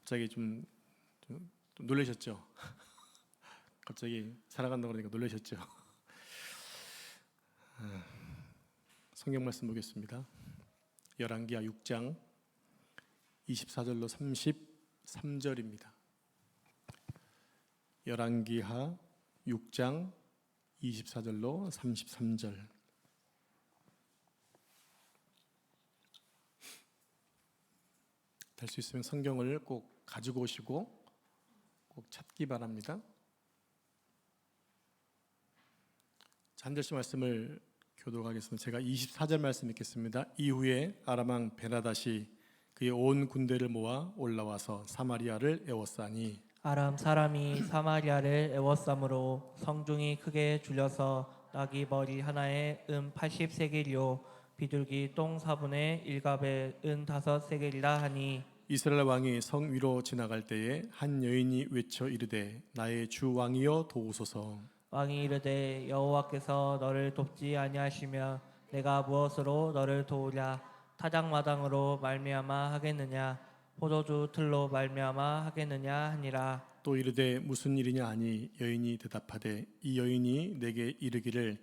갑자기 좀 놀라셨죠? 갑자기 살아간다고 그러니까 놀라셨죠? 성경 말씀 보겠습니다. 열왕기하 6장 24절로 33절입니다. 열왕기하 6장 24절로 33절. 될 수 있으면 성경을 꼭 가지고 오시고 꼭 찾기 바랍니다. 한 절씩 말씀을 교독하겠습니다. 제가 24절 말씀 읽겠습니다. 이후에 아람 왕 베나다시 그의 온 군대를 모아 올라와서 사마리아를 에워싸니 아람 사람이 사마리아를 에워싸므로 성중이 크게 줄여서 나귀 머리 하나에 80세겔이요 비둘기 똥 4분의 1갑에 5세겔이라 하니 이스라엘 왕이 성 위로 지나갈 때에 한 여인이 외쳐 이르되 나의 주 왕이여 도우소서. 왕이 이르되 여호와께서 너를 돕지 아니하시며 내가 무엇으로 너를 도우랴. 타작마당으로 말미암아 하겠느냐 포도주 틀로 말미암아 하겠느냐 하니라. 또 이르되 무슨 일이냐 하니 여인이 대답하되 이 여인이 내게 이르기를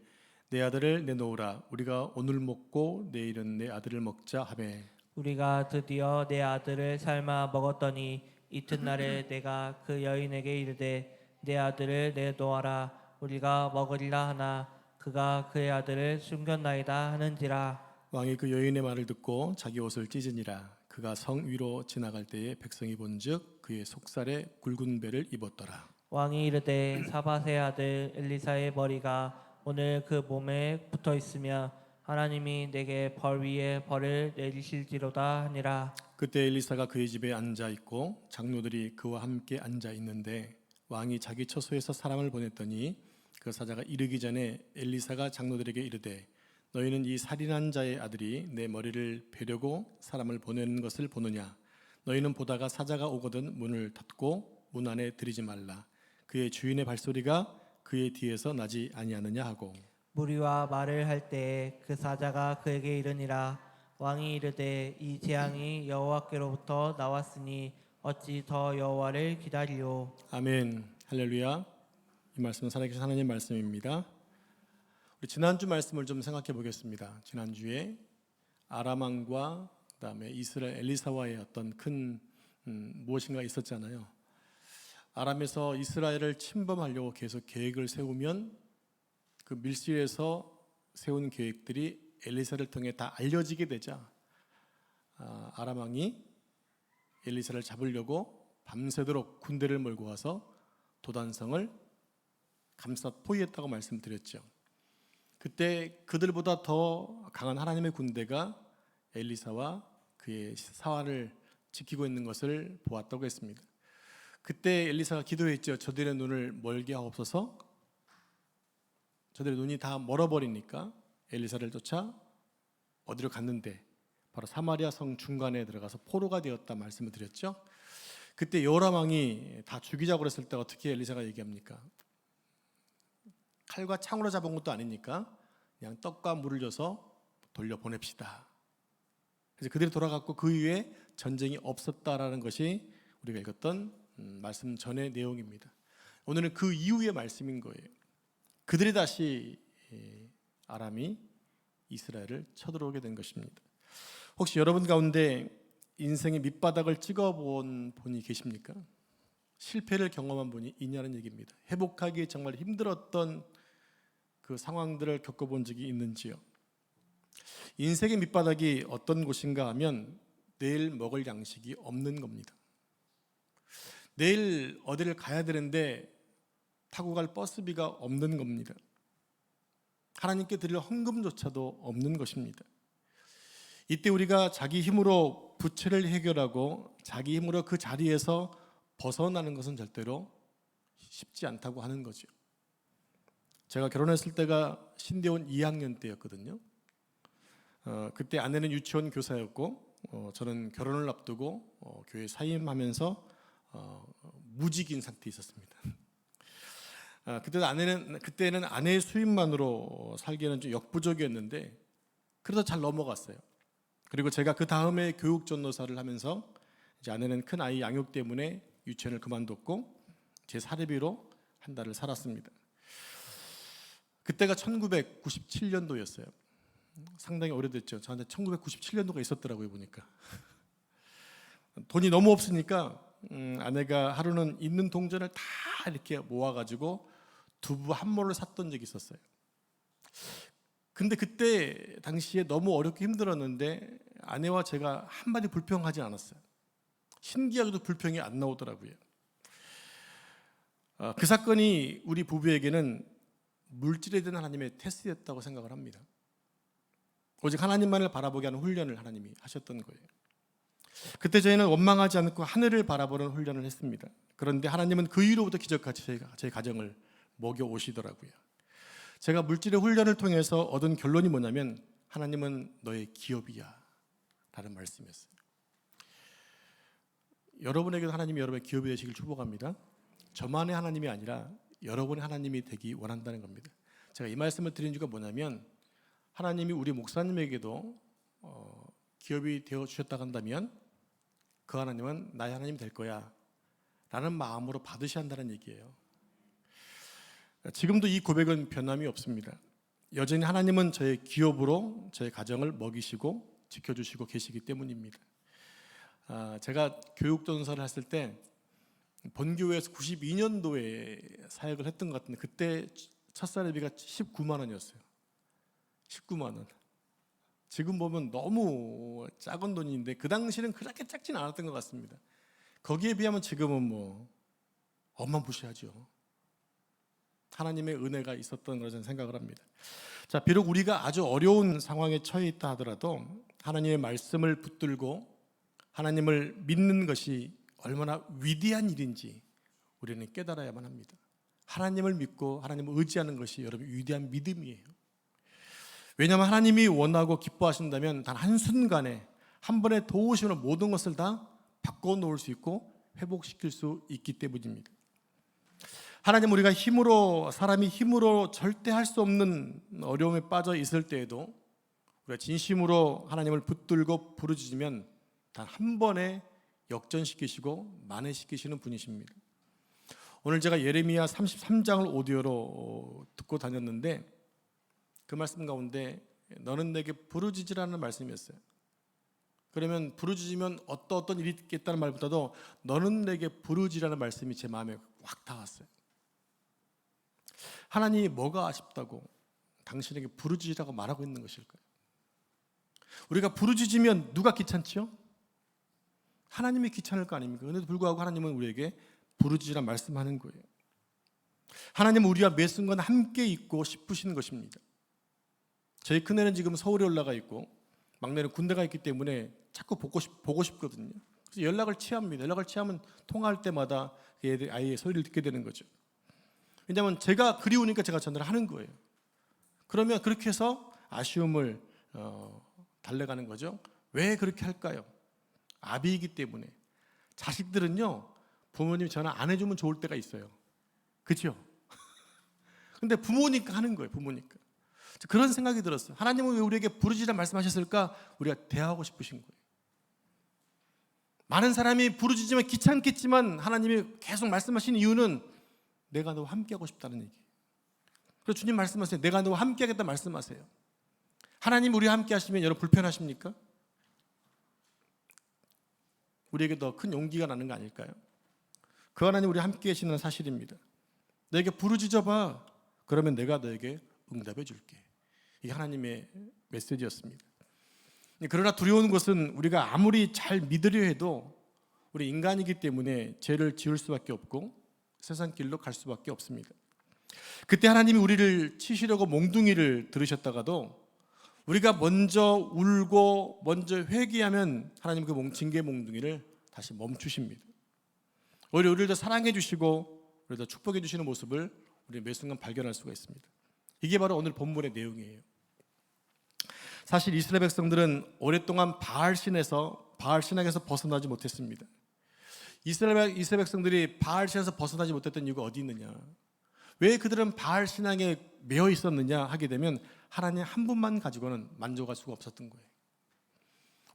내 아들을 내놓으라. 우리가 오늘 먹고 내일은 내 아들을 먹자 하매 우리가 드디어 내 아들을 삶아 먹었더니 이튿날에 내가 그 여인에게 이르되 내 아들을 내놓아라. 우리가 먹으리라 하나 그가 그의 아들을 숨겼나이다 하는지라. 왕이 그 여인의 말을 듣고 자기 옷을 찢으니라. 그가 성 위로 지나갈 때에 백성이 본즉 그의 속살에 굵은 배를 입었더라. 왕이 이르되 사밧의 아들 엘리사의 머리가 오늘 그 몸에 붙어 있으며 하나님이 내게 벌 위에 벌을 내리실지로다 하니라. 그때 엘리사가 그의 집에 앉아 있고 장로들이 그와 함께 앉아 있는데 왕이 자기 처소에서 사람을 보냈더니 그 사자가 이르기 전에 엘리사가 장로들에게 이르되 너희는 이 살인한 자의 아들이 내 머리를 베려고 사람을 보내는 것을 보느냐. 너희는 보다가 사자가 오거든 문을 닫고 문 안에 들이지 말라. 그의 주인의 발소리가 그의 뒤에서 나지 아니하느냐 하고 무리와 말을 할 때에 그 사자가 그에게 이르니라. 왕이 이르되 이 재앙이 여호와께로부터 나왔으니 어찌 더 여호와를 기다리오. 아멘. 할렐루야. 이 말씀은 살아계신 하나님 말씀입니다. 우리 지난주 말씀을 좀 생각해 보겠습니다. 지난주에 아람 왕과 그다음에 이스라엘 엘리사와의 어떤 큰 무엇인가 있었잖아요. 아람에서 이스라엘을 침범하려고 계속 계획을 세우면 그 밀실에서 세운 계획들이 엘리사를 통해 다 알려지게 되자 아람 왕이 엘리사를 잡으려고 밤새도록 군대를 몰고 와서 도단성을 감싸 포위했다고 말씀드렸죠. 그때 그들보다 더 강한 하나님의 군대가 엘리사와 그의 사활을 지키고 있는 것을 보았다고 했습니다. 그때 엘리사가 기도했죠. 저들의 눈을 멀게 하옵소서. 저들의 눈이 다 멀어버리니까 엘리사를 쫓아 어디로 갔는데 바로 사마리아 성 중간에 들어가서 포로가 되었다 말씀을 드렸죠. 그때 여호람 왕이 다 죽이자고 그랬을 때 어떻게 엘리사가 얘기합니까? 칼과 창으로 잡은 것도 아니니까 그냥 떡과 물을 줘서 돌려보냅시다. 그래서 그들이 돌아갔고 그 이후에 전쟁이 없었다라는 것이 우리가 읽었던 말씀 전의 내용입니다. 오늘은 그 이후의 말씀인 거예요. 그들이 다시 아람이 이스라엘을 쳐들어오게 된 것입니다. 혹시 여러분 가운데 인생의 밑바닥을 찍어본 분이 계십니까? 실패를 경험한 분이 있냐는 얘기입니다. 회복하기 정말 힘들었던 그 상황들을 겪어본 적이 있는지요? 인생의 밑바닥이 어떤 곳인가 하면 내일 먹을 양식이 없는 겁니다. 내일 어디를 가야 되는데 타고 갈 버스비가 없는 겁니다. 하나님께 드릴 헌금조차도 없는 것입니다. 이때 우리가 자기 힘으로 부채를 해결하고 자기 힘으로 그 자리에서 벗어나는 것은 절대로 쉽지 않다고 하는 거죠. 제가 결혼했을 때가 신대원 2학년 때였거든요. 그때 아내는 유치원 교사였고 저는 결혼을 앞두고 교회 사임하면서 무직인 상태에 있었습니다. 그때는 아내의 수입만으로 살기에는 좀 역부족이었는데 그래도 잘 넘어갔어요. 그리고 제가 그 다음에 교육 전도사를 하면서 이제 아내는 큰 아이 양육 때문에 유치원을 그만뒀고 제 사례비로 한 달을 살았습니다. 그때가 1997년도였어요. 상당히 오래됐죠. 저한테 1997년도가 있었더라고요, 보니까. 돈이 너무 없으니까 아내가 하루는 있는 동전을 다 이렇게 모아가지고 두부 한 모를 샀던 적이 있었어요. 근데 그때 당시에 너무 어렵고 힘들었는데 아내와 제가 한마디 불평하지 않았어요. 신기하게도 불평이 안 나오더라고요. 그 사건이 우리 부부에게는 물질에 대한 하나님의 테스트였다고 생각을 합니다. 오직 하나님만을 바라보게 하는 훈련을 하나님이 하셨던 거예요. 그때 저희는 원망하지 않고 하늘을 바라보는 훈련을 했습니다. 그런데 하나님은 그 이후로부터 기적같이 저희 가정을 먹여 오시더라고요. 제가 물질의 훈련을 통해서 얻은 결론이 뭐냐면 하나님은 너의 기업이야 라는 말씀이었어요. 여러분에게도 하나님이 여러분의 기업이 되시길 축복합니다. 저만의 하나님이 아니라 여러분의 하나님이 되기 원한다는 겁니다. 제가 이 말씀을 드린 이유가 뭐냐면 하나님이 우리 목사님에게도 기업이 되어 주셨다고 한다면 그 하나님은 나의 하나님이 될 거야 라는 마음으로 받으셔야 한다는 얘기예요. 지금도 이 고백은 변함이 없습니다. 여전히 하나님은 저의 기업으로 저의 가정을 먹이시고 지켜주시고 계시기 때문입니다. 제가 교육전사를 했을 때 본교회에서 92년도에 사역을 했던 것 같은데 그때 첫 사례비가 19만 원이었어요. 19만 원. 지금 보면 너무 작은 돈인데 그 당시는 그렇게 작진 않았던 것 같습니다. 거기에 비하면 지금은 뭐 어마무시하죠. 하나님의 은혜가 있었던 것을 생각을 합니다. 자, 비록 우리가 아주 어려운 상황에 처해 있다 하더라도 하나님의 말씀을 붙들고 하나님을 믿는 것이 얼마나 위대한 일인지 우리는 깨달아야만 합니다. 하나님을 믿고 하나님을 의지하는 것이 여러분 위대한 믿음이에요. 왜냐하면 하나님이 원하고 기뻐하신다면 단 한순간에 한 번에 도우시는 모든 것을 다 바꿔놓을 수 있고 회복시킬 수 있기 때문입니다. 하나님 우리가 사람이 힘으로 절대 할 수 없는 어려움에 빠져 있을 때에도 우리가 진심으로 하나님을 붙들고 부르짖으면 단 한 번에 역전시키시고 만회시키시는 분이십니다. 오늘 제가 예레미야 33장을 오디오로 듣고 다녔는데 그 말씀 가운데 너는 내게 부르짖으라는 말씀이었어요. 그러면 부르짖으면 어떤 일이 있겠다는 말보다도 너는 내게 부르짖으라는 말씀이 제 마음에 확 닿았어요. 하나님이 뭐가 아쉽다고 당신에게 부르짖으라고 말하고 있는 것일까요? 우리가 부르짖으면 누가 귀찮지요? 하나님이 귀찮을 거 아닙니까? 그런데도 불구하고 하나님은 우리에게 부르짖으라 말씀하는 거예요. 하나님은 우리와 매 순간 함께 있고 싶으신 것입니다. 저희 큰애는 지금 서울에 올라가 있고 막내는 군대가 있기 때문에 자꾸 보고 싶거든요. 그래서 연락을 취합니다. 연락을 취하면 통화할 때마다 아이의 소리를 듣게 되는 거죠. 왜냐하면 제가 그리우니까 제가 전화를 하는 거예요. 그러면 그렇게 해서 아쉬움을 달래가는 거죠. 왜 그렇게 할까요? 아비이기 때문에. 자식들은요 부모님이 전화 안 해주면 좋을 때가 있어요. 그렇죠? 근데 부모니까 하는 거예요. 부모니까. 그런 생각이 들었어요. 하나님은 왜 우리에게 부르짖으라 말씀하셨을까? 우리가 대하고 싶으신 거예요. 많은 사람이 부르짖으면 귀찮겠지만 하나님이 계속 말씀하신 이유는 내가 너와 함께하고 싶다는 얘기예요. 그래서 주님 말씀하세요. 내가 너와 함께하겠다 말씀하세요. 하나님 우리와 함께 하시면 여러분 불편하십니까? 우리에게 더 큰 용기가 나는 거 아닐까요? 그 하나님 우리 함께 계시는 사실입니다. 너에게 부르짖어봐. 그러면 내가 너에게 응답해 줄게. 이게 하나님의 메시지였습니다. 그러나 두려운 것은 우리가 아무리 잘 믿으려 해도 우리 인간이기 때문에 죄를 지을 수밖에 없고 세상 길로 갈 수밖에 없습니다. 그때 하나님이 우리를 치시려고 몽둥이를 들으셨다가도 우리가 먼저 울고 먼저 회개하면 하나님 그 징계 몽둥이를 다시 멈추십니다. 오히려 우리를 더 사랑해 주시고 우리를 더 축복해 주시는 모습을 우리 매 순간 발견할 수가 있습니다. 이게 바로 오늘 본문의 내용이에요. 사실 이스라엘 백성들은 오랫동안 바알 신학에서 벗어나지 못했습니다. 이스라엘 백성들이 바알 신에서 벗어나지 못했던 이유가 어디 있느냐? 왜 그들은 바알 신앙에 매여 있었느냐 하게 되면 하나님 한 분만 가지고는 만족할 수가 없었던 거예요.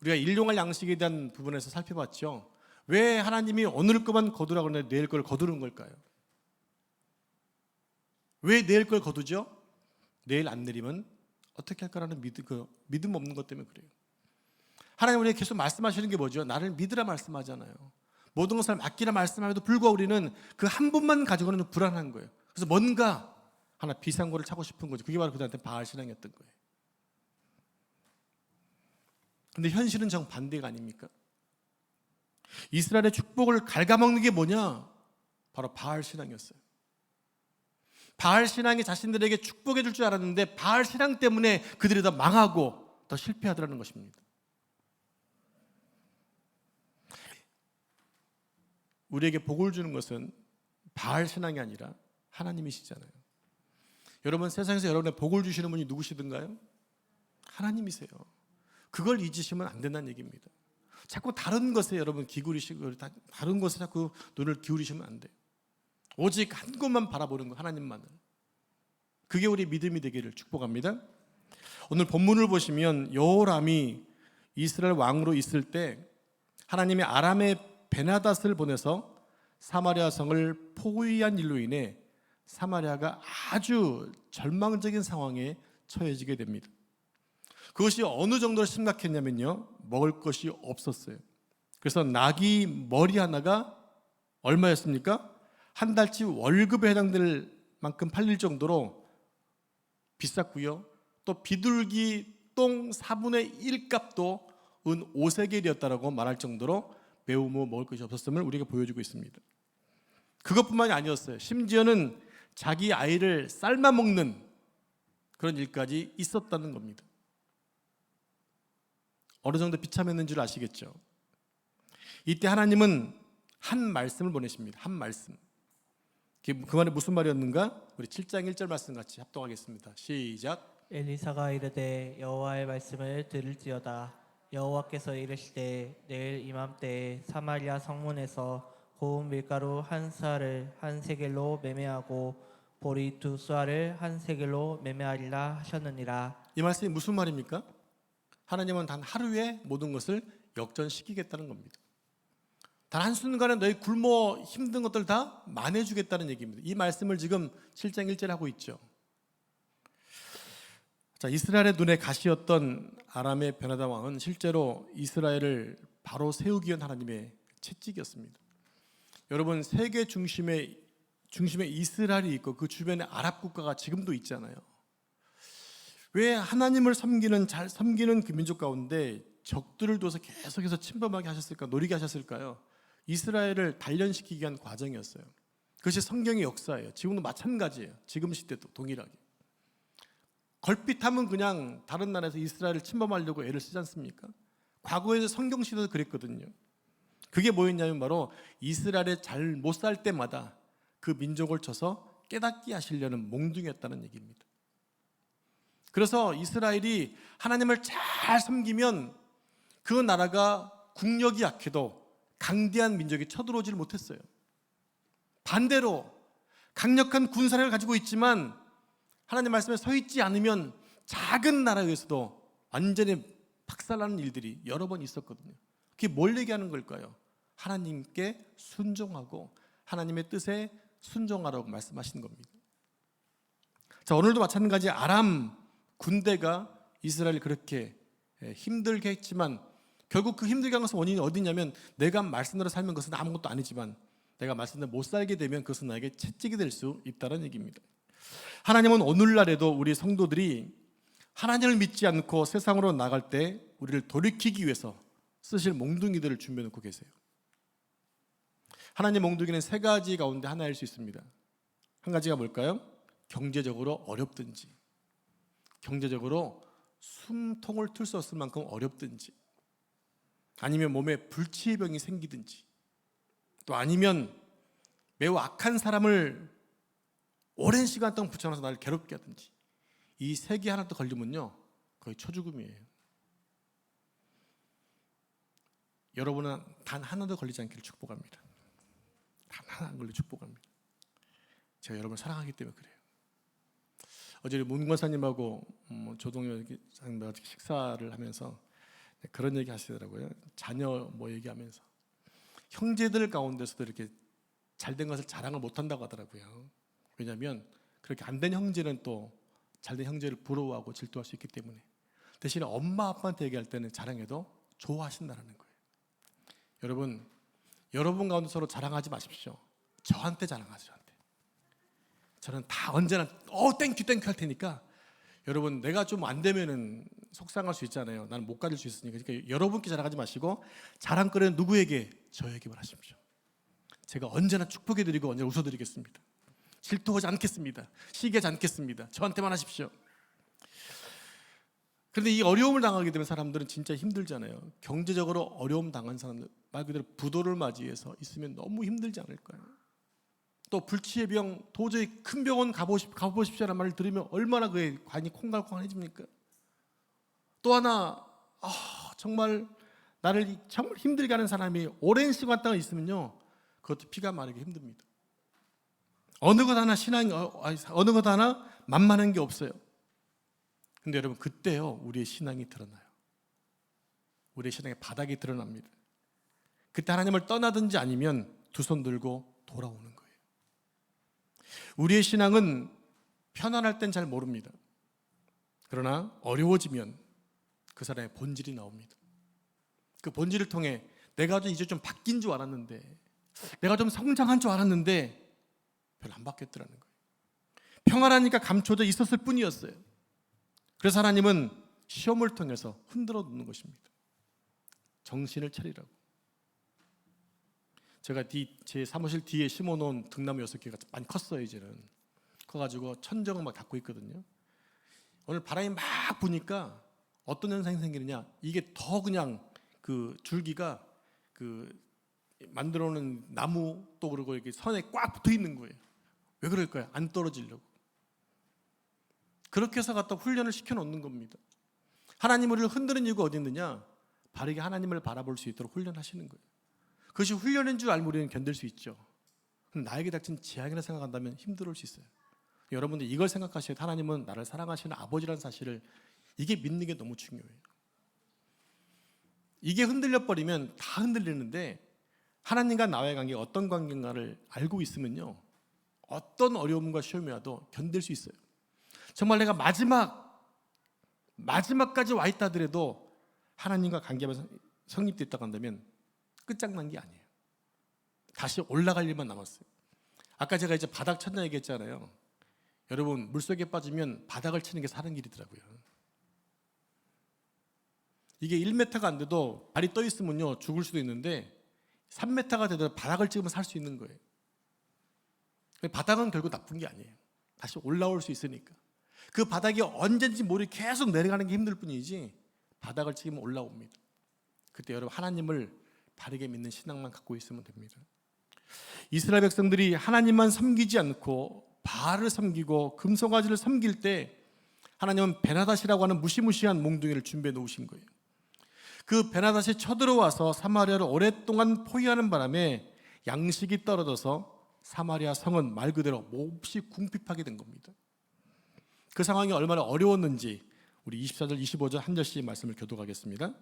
우리가 일용할 양식에 대한 부분에서 살펴봤죠. 왜 하나님이 오늘 것만 거두라고 하는데 내일 걸 거두는 걸까요? 왜 내일 걸 거두죠? 내일 안 내리면 어떻게 할까라는 믿음 없는 것 때문에 그래요. 하나님 우리에게 계속 말씀하시는 게 뭐죠? 나를 믿으라 말씀하잖아요. 모든 것을 맡기라 말씀함에도 불구하고 우리는 그 한 분만 가지고는 좀 불안한 거예요. 그래서 뭔가 하나 비상구를 차고 싶은 거죠. 그게 바로 그들한테 바알 신앙이었던 거예요. 근데 현실은 정반대가 아닙니까? 이스라엘의 축복을 갉아먹는 게 뭐냐? 바로 바알 신앙이었어요. 바알 신앙이 자신들에게 축복해 줄 줄 알았는데 바알 신앙 때문에 그들이 더 망하고 더 실패하더라는 것입니다. 우리에게 복을 주는 것은 바알 신앙이 아니라 하나님이시잖아요. 여러분, 세상에서 여러분의 복을 주시는 분이 누구시든가요? 하나님이세요. 그걸 잊으시면 안 된다는 얘기입니다. 자꾸 다른 것에 여러분 기울이시고 다른 것에 자꾸 눈을 기울이시면 안 돼요. 오직 한 곳만 바라보는 거, 하나님만을. 그게 우리 믿음이 되기를 축복합니다. 오늘 본문을 보시면 여호람이 이스라엘 왕으로 있을 때 하나님이 아람의 베나닷을 보내서 사마리아 성을 포위한 일로 인해 사마리아가 아주 절망적인 상황에 처해지게 됩니다. 그것이 어느 정도로 심각했냐면요, 먹을 것이 없었어요. 그래서 나귀 머리 하나가 얼마였습니까? 한 달치 월급에 해당될 만큼 팔릴 정도로 비쌌고요. 또 비둘기 똥 4분의 1 값도 은 5세겔이었다라고 말할 정도로 매우 먹을 것이 없었음을 우리에게 보여주고 있습니다. 그것뿐만이 아니었어요. 심지어는 자기 아이를 삶아 먹는 그런 일까지 있었다는 겁니다. 어느 정도 비참했는 줄 아시겠죠? 이때 하나님은 한 말씀을 보내십니다. 한 말씀. 그 말이 무슨 말이었는가? 우리 7장 1절 말씀 같이 합독하겠습니다. 시작. 엘리사가 이르되 여호와의 말씀을 들을지어다. 여호와께서 이르시되 내일 이맘때에 사마리아 성문에서 고운 밀가루 한 쌀을 한 세겔로 매매하고 보리 2쌀을 한 세겔로 매매하리라 하셨느니라. 이 말씀이 무슨 말입니까? 하나님은 단 하루에 모든 것을 역전시키겠다는 겁니다. 단 한순간에 너희 굶어 힘든 것들 다 만회주겠다는 얘기입니다. 이 말씀을 지금 7장 1절에 하고 있죠. 자, 이스라엘의 눈에 가시였던 아람의 베나다 왕은 실제로 이스라엘을 바로 세우기 위한 하나님의 채찍이었습니다. 여러분, 세계 중심에 이스라엘이 있고 그 주변에 아랍 국가가 지금도 있잖아요. 왜 하나님을 잘 섬기는 그 민족 가운데 적들을 둬서 계속해서 침범하게 하셨을까, 노리게 하셨을까요? 이스라엘을 단련시키기 위한 과정이었어요. 그것이 성경의 역사예요. 지금도 마찬가지예요. 지금 시대도 동일하게. 걸핏하면 그냥 다른 나라에서 이스라엘을 침범하려고 애를 쓰지 않습니까? 과거에도 성경 시대도 그랬거든요. 그게 뭐였냐면 바로 이스라엘에 잘 못 살 때마다 그 민족을 쳐서 깨닫게 하시려는 몽둥이였다는 얘기입니다. 그래서 이스라엘이 하나님을 잘 섬기면 그 나라가 국력이 약해도 강대한 민족이 쳐들어오지를 못했어요. 반대로 강력한 군사력을 가지고 있지만 하나님 말씀에 서 있지 않으면 작은 나라에서도 완전히 박살나는 일들이 여러 번 있었거든요. 그게 뭘 얘기하는 걸까요? 하나님께 순종하고 하나님의 뜻에 순종하라고 말씀하시는 겁니다. 자, 오늘도 마찬가지 아람 군대가 이스라엘을 그렇게 힘들게 했지만 결국 그 힘들게 한 것은 원인이 어디냐면 내가 말씀대로 살면 그것은 아무것도 아니지만 내가 말씀대로 못 살게 되면 그것은 나에게 채찍이 될 수 있다는 얘기입니다. 하나님은 오늘날에도 우리 성도들이 하나님을 믿지 않고 세상으로 나갈 때 우리를 돌이키기 위해서 쓰실 몽둥이들을 준비해 놓고 계세요. 하나님 몽둥이는 세 가지 가운데 하나일 수 있습니다. 한 가지가 뭘까요? 경제적으로 어렵든지, 경제적으로 숨통을 틀 수 없을 만큼 어렵든지, 아니면 몸에 불치병이 생기든지, 또 아니면 매우 악한 사람을 오랜 시간 동안 붙여놔서 나를 괴롭게 하든지, 이 세 개 하나 또 걸리면요 거의 초죽음이에요. 여러분은 단 하나도 걸리지 않기를 축복합니다. 단 하나 안 걸려 축복합니다. 제가 여러분을 사랑하기 때문에 그래요. 어제 문 권사님하고 조동현 장님과 식사를 하면서 그런 얘기 하시더라고요. 자녀 얘기하면서 형제들 가운데서도 이렇게 잘된 것을 자랑을 못한다고 하더라고요. 왜냐하면 그렇게 안 된 형제는 또 잘된 형제를 부러워하고 질투할 수 있기 때문에. 대신에 엄마 아빠한테 얘기할 때는 자랑해도 좋아하신다는 거예요. 여러분 가운데 서로 자랑하지 마십시오. 저한테 자랑하세요. 저는 다 언제나 땡큐 할 테니까 여러분 내가 좀 안 되면은 속상할 수 있잖아요. 나는 못 가질 수 있으니까. 그러니까 여러분께 자랑하지 마시고 자랑거리는 누구에게? 저에게만 하십시오. 제가 언제나 축복해드리고 언제나 웃어드리겠습니다. 질투하지 않겠습니다. 시기하지 않겠습니다. 저한테만 하십시오. 그런데 이 어려움을 당하게 되면 사람들은 진짜 힘들잖아요. 경제적으로 어려움 당한 사람들, 말 그대로 부도를 맞이해서 있으면 너무 힘들지 않을까요? 또 불치의 병, 도저히 큰 병원 가보십시오라는 말을 들으면 얼마나 그의 관이 콩갈콩해집니까? 또 하나 정말 나를 정말 힘들게 하는 사람이 오랜 시간 동안 있으면요, 그것도 피가 마르기 힘듭니다. 어느 것 하나 만만한 게 없어요. 근데 여러분 그때요 우리의 신앙이 드러나요. 우리의 신앙의 바닥이 드러납니다. 그때 하나님을 떠나든지 아니면 두 손 들고 돌아오는 거예요. 우리의 신앙은 편안할 땐 잘 모릅니다. 그러나 어려워지면 그 사람의 본질이 나옵니다. 그 본질을 통해 내가 이제 좀 바뀐 줄 알았는데, 내가 좀 성장한 줄 알았는데 별로 안 바뀌었더라는 거예요. 평안하니까 감춰져 있었을 뿐이었어요. 그래서 하나님은 시험을 통해서 흔들어 놓는 것입니다. 정신을 차리라고. 제가 제 사무실 뒤에 심어놓은 등나무 6개가 많이 컸어요. 이제는 커가지고 천정을 막 닫고 있거든요. 오늘 바람이 막 부니까 어떤 현상이 생기느냐, 이게 더 그냥 그 줄기가 그 만들어놓은 나무 또 그리고 이렇게 선에 꽉 붙어 있는 거예요. 왜 그럴까요? 안 떨어지려고. 그렇게 해서 갖다 훈련을 시켜놓는 겁니다. 하나님 우리를 흔드는 이유가 어디 있느냐? 바르게 하나님을 바라볼 수 있도록 훈련하시는 거예요. 그것이 훈련인 줄 알면 우리는 견딜 수 있죠. 나에게 닥친 재앙이라 생각한다면 힘들 수 있어요. 여러분들 이걸 생각하셔야 돼요. 하나님은 나를 사랑하시는 아버지라는 사실을, 이게 믿는 게 너무 중요해요. 이게 흔들려 버리면 다 흔들리는데, 하나님과 나와의 관계가 어떤 관계인가를 알고 있으면요, 어떤 어려움과 시험이 와도 견딜 수 있어요. 정말 내가 마지막까지 와 있다 하더라도 하나님과 관계가 성립됐다고 한다면 끝장난 게 아니에요. 다시 올라갈 일만 남았어요. 아까 제가 이제 바닥 찾나 얘기했잖아요. 여러분 물속에 빠지면 바닥을 치는 게 사는 길이더라고요. 이게 1m가 안 돼도 발이 떠 있으면요 죽을 수도 있는데 3m가 돼도 바닥을 찍으면 살 수 있는 거예요. 바닥은 결국 나쁜 게 아니에요. 다시 올라올 수 있으니까. 그 바닥이 언제인지 모르게 계속 내려가는 게 힘들 뿐이지 바닥을 찍으면 올라옵니다. 그때 여러분 하나님을 바르게 믿는 신앙만 갖고 있으면 됩니다. 이스라엘 백성들이 하나님만 섬기지 않고 바알을 섬기고 금송아지를 섬길 때 하나님은 베나닷이라고 하는 무시무시한 몽둥이를 준비해 놓으신 거예요. 그 베나닷이 쳐들어와서 사마리아를 오랫동안 포위하는 바람에 양식이 떨어져서 사마리아 성은 말 그대로 몹시 궁핍하게 된 겁니다. 그 상황이 얼마나 어려웠는지 우리 24절 25절 한 절씩 말씀을 교독하겠습니다.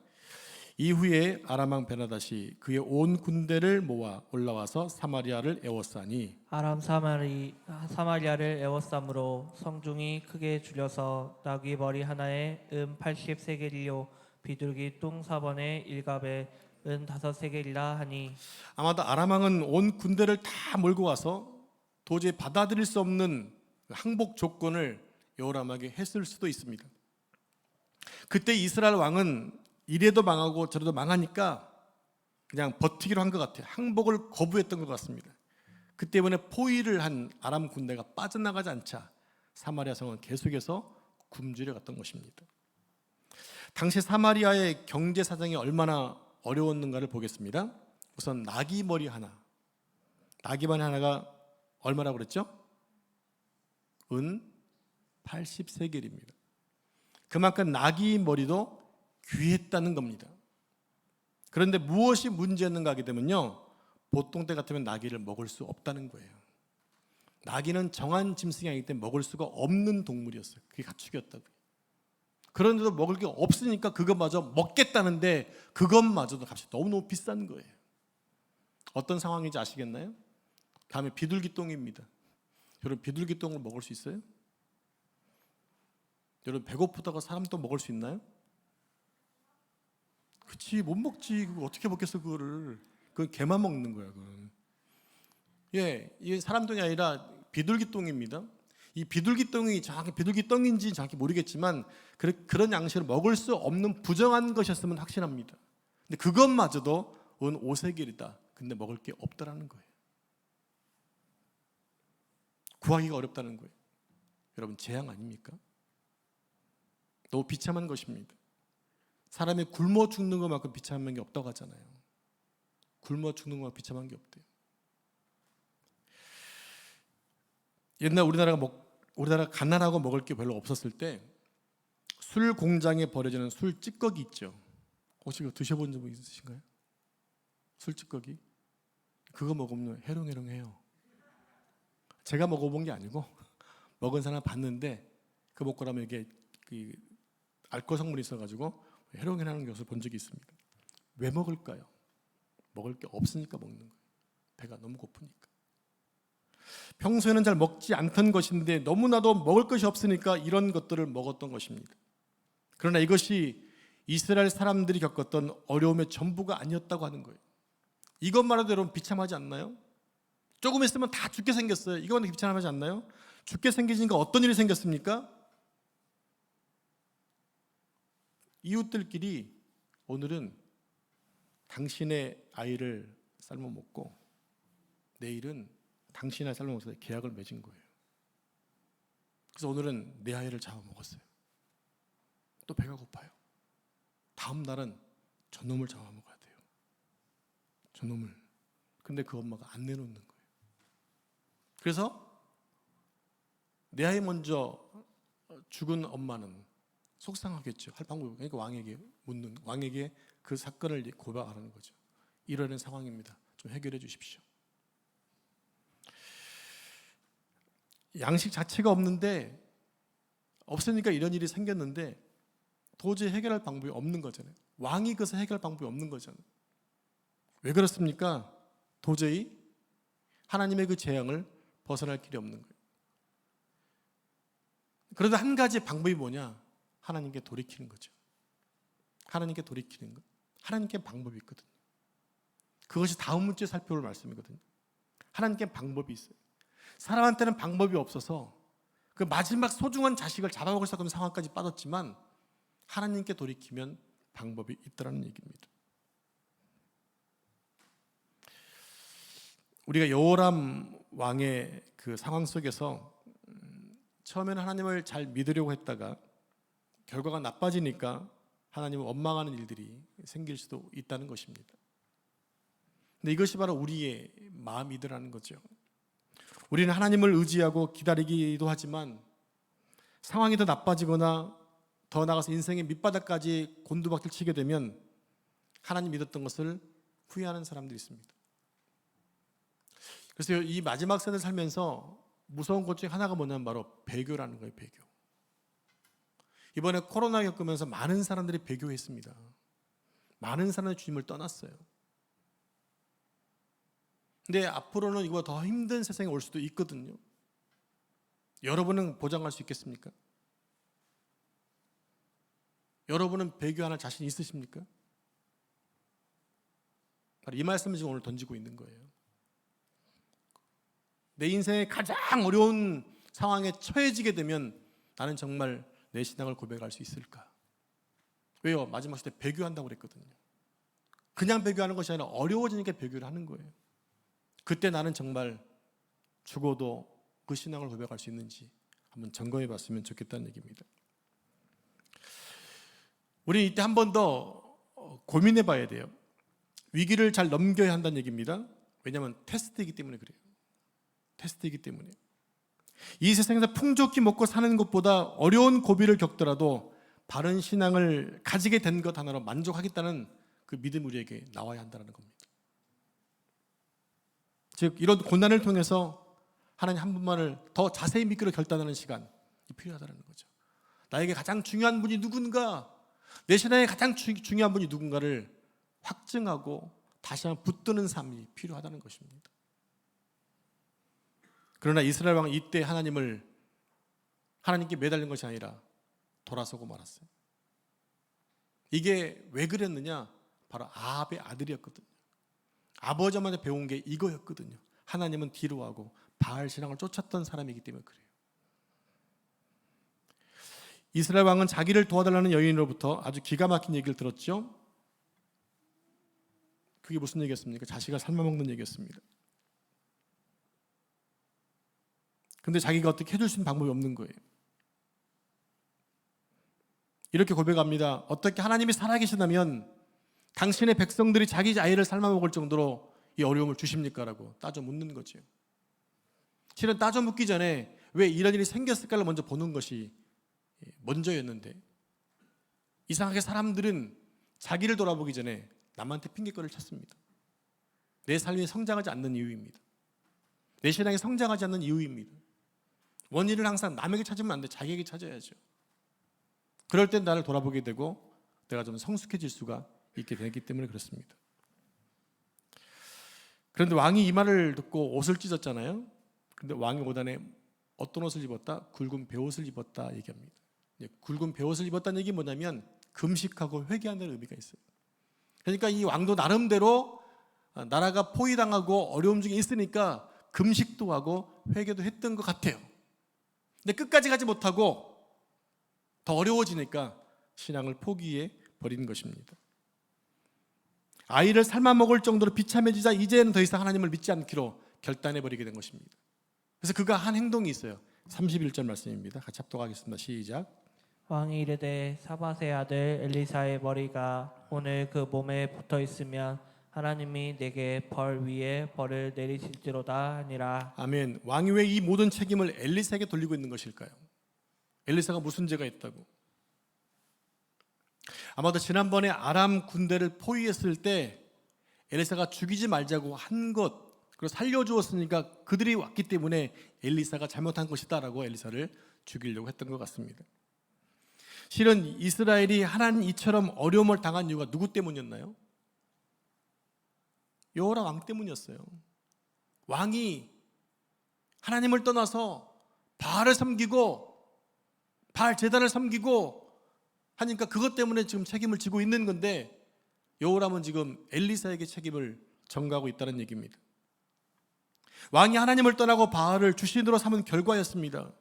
이후에 아람 왕 베나닷이 그의 온 군대를 모아 올라와서 사마리아를 에워싸니 아람 사마리아를 에워싸므로 성중이 크게 줄여서 나귀 머리 하나에 80세겔이요 비둘기 똥 4번에 일갑에 5세겔이라 하니, 아마도 아람 왕은 온 군대를 다 몰고 와서 도저히 받아들일 수 없는 항복 조건을 여호람에게 했을 수도 있습니다. 그때 이스라엘 왕은 이래도 망하고 저래도 망하니까 그냥 버티기로 한 것 같아요. 항복을 거부했던 것 같습니다. 그 때문에 포위를 한 아람 군대가 빠져나가지 않자 사마리아 성은 계속해서 굶주려 갔던 것입니다. 당시 사마리아의 경제 사정이 얼마나 어려웠는가를 보겠습니다. 우선 나귀 머리 하나가 얼마라고 그랬죠? 은 80세겔입니다. 그만큼 나귀 머리도 귀했다는 겁니다. 그런데 무엇이 문제였는가 하게 되면요, 보통 때 같으면 나귀를 먹을 수 없다는 거예요. 나귀는 정한 짐승이 아니기 때문에 먹을 수가 없는 동물이었어요. 그게 가축이었다고요. 그런데도 먹을 게 없으니까 그것마저 먹겠다는데 그것마저도 값이 너무너무 비싼 거예요. 어떤 상황인지 아시겠나요? 다음에 비둘기똥입니다. 여러분 비둘기똥을 먹을 수 있어요? 여러분 배고프다가 사람 또 먹을 수 있나요? 그치, 못 먹지. 그거 어떻게 먹겠어 그거를. 그건 개만 먹는 거야 그건. 예, 이게 사람똥이 아니라 비둘기똥입니다. 이 비둘기똥이 정확히 비둘기똥인지 정확히 모르겠지만 그런 양식을 먹을 수 없는 부정한 것이었으면 확신합니다. 근데 그것마저도 온 5세길이다. 근데 먹을 게 없다라는 거예요. 구하기가 어렵다는 거예요. 여러분 재앙 아닙니까? 너무 비참한 것입니다. 사람이 굶어 죽는 것만큼 비참한 게 없다고 하잖아요. 굶어 죽는 것만큼 비참한 게 없대요. 옛날 우리나라 가난하고 먹을 게 별로 없었을 때 술 공장에 버려지는 술 찌꺼기 있죠. 혹시 그거 드셔본 적 있으신가요? 술 찌꺼기? 그거 먹으면 해롱해롱해요. 제가 먹어본 게 아니고 먹은 사람 봤는데 그 먹고 나면 이게 그 알코올 성분이 있어가지고 해롱해롱하는 것을 본 적이 있습니다. 왜 먹을까요? 먹을 게 없으니까 먹는 거예요. 배가 너무 고프니까. 평소에는 잘 먹지 않던 것인데 너무나도 먹을 것이 없으니까 이런 것들을 먹었던 것입니다. 그러나 이것이 이스라엘 사람들이 겪었던 어려움의 전부가 아니었다고 하는 거예요. 이것만 해도 여러분 비참하지 않나요? 조금 있으면 다 죽게 생겼어요. 이것만 해도 비참하지 않나요? 죽게 생기니까 어떤 일이 생겼습니까? 이웃들끼리 오늘은 당신의 아이를 삶아 먹고 내일은 당신의 아이를 삶아 먹어서 계약을 맺은 거예요. 그래서 오늘은 내 아이를 잡아먹었어요. 또 배가 고파요. 다음 날은 저놈을 잡아먹어야 돼요. 저놈을. 근데 그 엄마가 안 내놓는 거예요. 그래서 내 아이 먼저 죽은 엄마는 속상하겠죠. 할 방법이 그러니까 왕에게 그 사건을 고발하는 거죠. 이러는 상황입니다. 좀 해결해 주십시오. 양식 자체가 없으니까 이런 일이 생겼는데 도저히 해결할 방법이 없는 거잖아요. 왕이 그것을 해결할 방법이 없는 거잖아요. 왜 그렇습니까? 도저히 하나님의 그 재앙을 벗어날 길이 없는 거예요. 그런데 한 가지 방법이 뭐냐? 하나님께 돌이키는 거죠. 하나님께 돌이키는 것. 하나님께 방법이 있거든요. 그것이 다음 문제 살펴볼 말씀이거든요. 하나님께 방법이 있어요. 사람한테는 방법이 없어서 그 마지막 소중한 자식을 잡아먹을 수 없는 상황까지 빠졌지만 하나님께 돌이키면 방법이 있다는 얘기입니다. 우리가 여호람 왕의 그 상황 속에서 처음에는 하나님을 잘 믿으려고 했다가 결과가 나빠지니까 하나님을 원망하는 일들이 생길 수도 있다는 것입니다. 근데 이것이 바로 우리의 마음이더라는 거죠. 우리는 하나님을 의지하고 기다리기도 하지만 상황이 더 나빠지거나 더 나아가서 인생의 밑바닥까지 곤두박질 치게 되면 하나님 믿었던 것을 후회하는 사람들이 있습니다. 그래서 이 마지막 세대를 살면서 무서운 것 중에 하나가 뭐냐면 바로 배교라는 거예요. 배교. 이번에 코로나 겪으면서 많은 사람들이 배교했습니다. 많은 사람들이 주님을 떠났어요. 근데 앞으로는 이거 더 힘든 세상이 올 수도 있거든요. 여러분은 보장할 수 있겠습니까? 여러분은 배교하는 자신 있으십니까? 바로 이 말씀을 지금 오늘 던지고 있는 거예요. 내 인생의 가장 어려운 상황에 처해지게 되면 나는 정말 내 신앙을 고백할 수 있을까? 왜요? 마지막 시대 배교한다고 그랬거든요. 그냥 배교하는 것이 아니라 어려워지니까 배교를 하는 거예요. 그때 나는 정말 죽어도 그 신앙을 고백할 수 있는지 한번 점검해 봤으면 좋겠다는 얘기입니다. 우리 이때 한 번 더 고민해 봐야 돼요. 위기를 잘 넘겨야 한다는 얘기입니다. 왜냐하면 테스트이기 때문에 그래요. 테스트이기 때문에. 이 세상에서 풍족히 먹고 사는 것보다 어려운 고비를 겪더라도 바른 신앙을 가지게 된 것 하나로 만족하겠다는 그 믿음 우리에게 나와야 한다는 겁니다. 즉 이런 고난을 통해서 하나님 한 분만을 더 자세히 믿기로 결단하는 시간이 필요하다는 거죠. 나에게 가장 중요한 분이 누군가, 내 신앙에 가장 중요한 분이 누군가를 확증하고 다시 한번 붙드는 삶이 필요하다는 것입니다. 그러나 이스라엘 왕은 이때 하나님께 매달린 것이 아니라 돌아서고 말았어요. 이게 왜 그랬느냐? 바로 아합의 아들이었거든요. 아버지한테 배운 게 이거였거든요. 하나님은 뒤로 하고 바알 신앙을 쫓았던 사람이기 때문에 그래요. 이스라엘 왕은 자기를 도와달라는 여인으로부터 아주 기가 막힌 얘기를 들었죠. 그게 무슨 얘기였습니까? 자식을 삶아먹는 얘기였습니다. 근데 자기가 어떻게 해줄 수 있는 방법이 없는 거예요. 이렇게 고백합니다. 어떻게 하나님이 살아계시다면 당신의 백성들이 자기 아이를 삶아먹을 정도로 이 어려움을 주십니까? 라고 따져 묻는 거죠. 실은 따져 묻기 전에 왜 이런 일이 생겼을까를 먼저 보는 것이 먼저였는데, 이상하게 사람들은 자기를 돌아보기 전에 남한테 핑계거리를 찾습니다. 내 삶이 성장하지 않는 이유입니다. 내 신앙이 성장하지 않는 이유입니다. 원인을 항상 남에게 찾으면 안 돼. 자기에게 찾아야죠. 그럴 땐 나를 돌아보게 되고 내가 좀 성숙해질 수가 있게 되기 때문에 그렇습니다. 그런데 왕이 이 말을 듣고 옷을 찢었잖아요. 그런데 왕이 오단에 어떤 옷을 입었다? 굵은 베옷을 입었다 얘기합니다. 굵은 베옷을 입었다는 얘기 뭐냐면 금식하고 회개한다는 의미가 있어요. 그러니까 이 왕도 나름대로 나라가 포위당하고 어려움 중에 있으니까 금식도 하고 회개도 했던 것 같아요. 근데 끝까지 가지 못하고 더 어려워지니까 신앙을 포기해 버리는 것입니다. 아이를 삶아 먹을 정도로 비참해지자 이제는 더 이상 하나님을 믿지 않기로 결단해 버리게 된 것입니다. 그래서 그가 한 행동이 있어요. 31절 말씀입니다. 같이 합독하겠습니다. 시작. 왕이 이르되 사밧의 아들 엘리사의 머리가 오늘 그 몸에 붙어 있으면 하나님이 내게 벌 위에 벌을 내리실지로다 하니라. 아멘. 왕이 왜 이 모든 책임을 엘리사에게 돌리고 있는 것일까요? 엘리사가 무슨 죄가 있다고? 아마도 지난번에 아람 군대를 포위했을 때 엘리사가 죽이지 말자고 한 것, 그리고 살려주었으니까 그들이 왔기 때문에 엘리사가 잘못한 것이다라고 엘리사를 죽이려고 했던 것 같습니다. 실은 이스라엘이 하나님 이처럼 어려움을 당한 이유가 누구 때문이었나요? 여호람 왕 때문이었어요. 왕이 하나님을 떠나서 바알을 섬기고 바알 제단을 섬기고 하니까 그것 때문에 지금 책임을 지고 있는 건데, 여호람은 지금 엘리사에게 책임을 전가하고 있다는 얘기입니다. 왕이 하나님을 떠나고 바알을 주신으로 삼은 결과였습니다.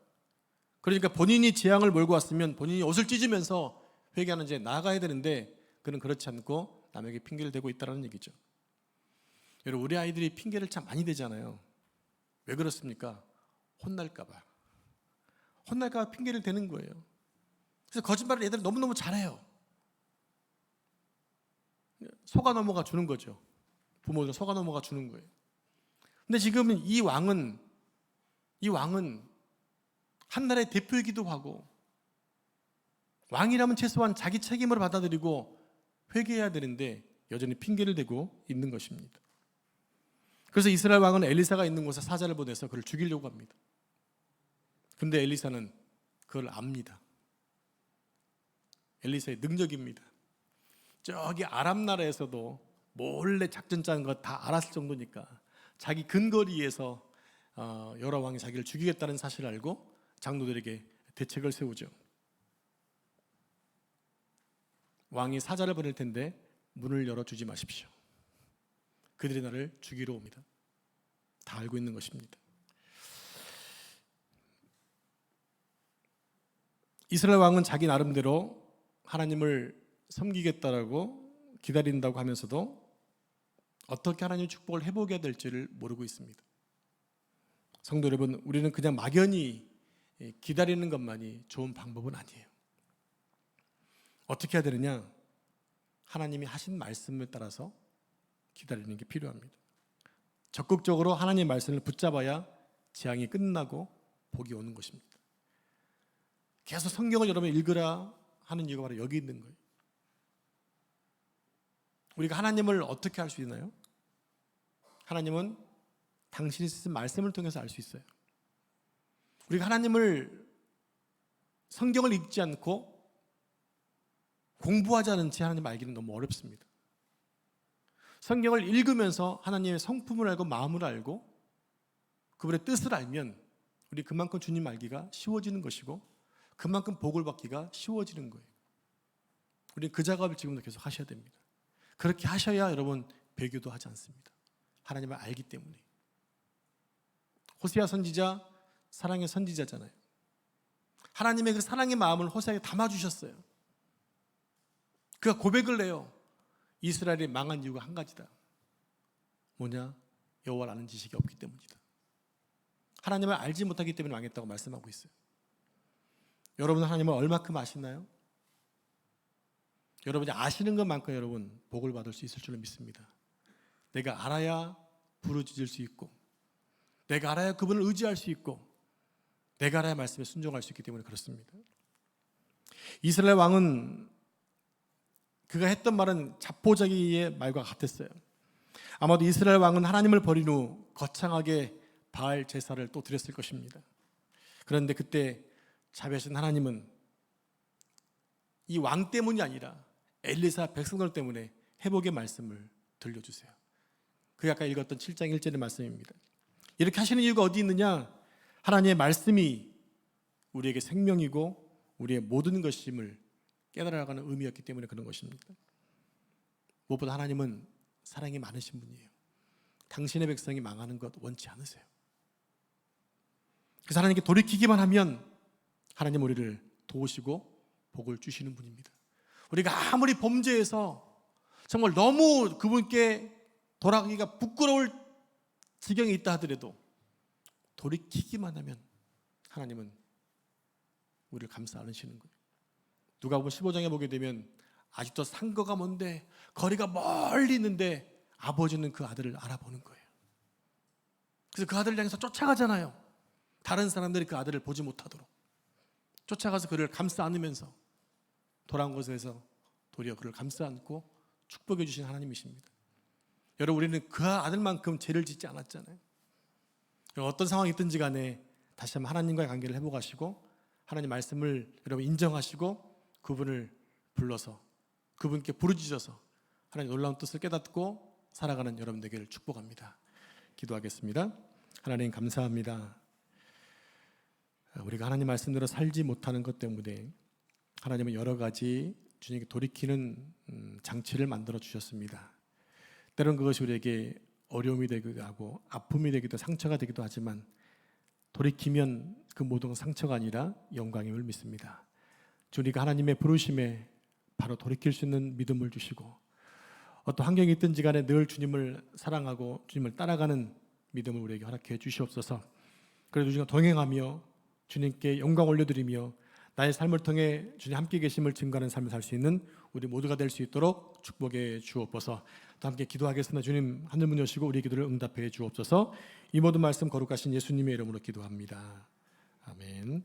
그러니까 본인이 재앙을 몰고 왔으면 본인이 옷을 찢으면서 회개하는 데 나아가야 되는데 그는 그렇지 않고 남에게 핑계를 대고 있다는 얘기죠. 여러분, 우리 아이들이 핑계를 참 많이 대잖아요. 왜 그렇습니까? 혼날까 봐 핑계를 대는 거예요. 그래서 거짓말을 애들이 너무너무 잘해요. 속아 넘어가 주는 거죠. 부모들은 속아 넘어가 주는 거예요. 근데 지금 이 왕은 한 나라의 대표이기도 하고 왕이라면 최소한 자기 책임을 받아들이고 회개해야 되는데 여전히 핑계를 대고 있는 것입니다. 그래서 이스라엘 왕은 엘리사가 있는 곳에 사자를 보내서 그를 죽이려고 합니다. 근데 엘리사는 그걸 압니다. 엘리사의 능력입니다. 저기 아람 나라에서도 몰래 작전 짠 거 다 알았을 정도니까 자기 근거리에서 여러 왕이 자기를 죽이겠다는 사실을 알고 장로들에게 대책을 세우죠. 왕이 사자를 보낼 텐데 문을 열어주지 마십시오. 그들이 나를 죽이러 옵니다. 다 알고 있는 것입니다. 이스라엘 왕은 자기 나름대로 하나님을 섬기겠다라고 기다린다고 하면서도 어떻게 하나님의 축복을 회복해야 될지를 모르고 있습니다. 성도 여러분, 우리는 그냥 막연히 기다리는 것만이 좋은 방법은 아니에요. 어떻게 해야 되느냐? 하나님이 하신 말씀을 따라서 기다리는 게 필요합니다. 적극적으로 하나님의 말씀을 붙잡아야 재앙이 끝나고 복이 오는 것입니다. 계속 성경을 여러분 읽으라 하는 이유가 바로 여기 있는 거예요. 우리가 하나님을 어떻게 알 수 있나요? 하나님은 당신이 쓰신 말씀을 통해서 알 수 있어요. 우리가 하나님을 성경을 읽지 않고 공부하지 않은 채 하나님 알기는 너무 어렵습니다. 성경을 읽으면서 하나님의 성품을 알고 마음을 알고 그분의 뜻을 알면 우리 그만큼 주님 알기가 쉬워지는 것이고 그만큼 복을 받기가 쉬워지는 거예요. 우리는 그 작업을 지금도 계속 하셔야 됩니다. 그렇게 하셔야 여러분 배교도 하지 않습니다. 하나님을 알기 때문에. 호세아 선지자 사랑의 선지자잖아요. 하나님의 그 사랑의 마음을 호세아에게 담아주셨어요. 그가 고백을 해요. 이스라엘이 망한 이유가 한 가지다. 뭐냐? 여호와를 아는 지식이 없기 때문이다. 하나님을 알지 못하기 때문에 망했다고 말씀하고 있어요. 여러분 하나님을 얼마큼 아시나요? 여러분이 아시는 것만큼 여러분 복을 받을 수 있을 줄로 믿습니다. 내가 알아야 부르짖을 수 있고 내가 알아야 그분을 의지할 수 있고 내가 알아야 말씀에 순종할 수 있기 때문에 그렇습니다. 이스라엘 왕은 그가 했던 말은 자포자기의 말과 같았어요. 아마도 이스라엘 왕은 하나님을 버린 후 거창하게 바알 제사를 또 드렸을 것입니다. 그런데 그때 자비하신 하나님은 이 왕 때문이 아니라 엘리사 백성들 때문에 회복의 말씀을 들려주세요. 그게 아까 읽었던 7장 1절의 말씀입니다. 이렇게 하시는 이유가 어디 있느냐? 하나님의 말씀이 우리에게 생명이고 우리의 모든 것임을 깨달아가는 의미였기 때문에 그런 것입니다. 무엇보다 하나님은 사랑이 많으신 분이에요. 당신의 백성이 망하는 것 원치 않으세요. 그래서 하나님께 돌이키기만 하면 하나님 우리를 도우시고 복을 주시는 분입니다. 우리가 아무리 범죄해서 정말 너무 그분께 돌아가기가 부끄러울 지경에 있다 하더라도 돌이키기만 하면 하나님은 우리를 감싸 안으시는 거예요. 누가복음 15장에 보게 되면 아직도 상거가 먼데 거리가 멀리 있는데 아버지는 그 아들을 알아보는 거예요. 그래서 그 아들을 향해서 쫓아가잖아요. 다른 사람들이 그 아들을 보지 못하도록 쫓아가서 그를 감싸 안으면서 돌아온 곳에서 도리어 그를 감싸 안고 축복해 주신 하나님이십니다. 여러분 우리는 그 아들만큼 죄를 짓지 않았잖아요. 어떤 상황이 있든지 간에 다시 한번 하나님과의 관계를 회복하시고 하나님 말씀을 여러분 인정하시고 그분을 불러서 그분께 부르짖어서 하나님 놀라운 뜻을 깨닫고 살아가는 여러분 되기를 축복합니다. 기도하겠습니다. 하나님 감사합니다. 우리가 하나님 말씀대로 살지 못하는 것 때문에 하나님은 여러 가지 주님께 돌이키는 장치를 만들어 주셨습니다. 때론 그것이 우리에게 어려움이 되기도 하고 아픔이 되기도 상처가 되기도 하지만 돌이키면 그 모든 상처가 아니라 영광임을 믿습니다. 우리가 하나님의 부르심에 바로 돌이킬 수 있는 믿음을 주시고 어떤 환경이 있든지 간에 늘 주님을 사랑하고 주님을 따라가는 믿음을 우리에게 허락해 주시옵소서. 그래도 주님과 동행하며 주님께 영광 올려드리며 나의 삶을 통해 주님 함께 계심을 증거하는 삶을 살 수 있는 우리 모두가 될 수 있도록 축복해 주옵소서. 또 함께 기도하겠습니다. 주님 하늘문 여시고 우리 기도를 응답해 주옵소서. 이 모든 말씀 거룩하신 예수님의 이름으로 기도합니다. 아멘.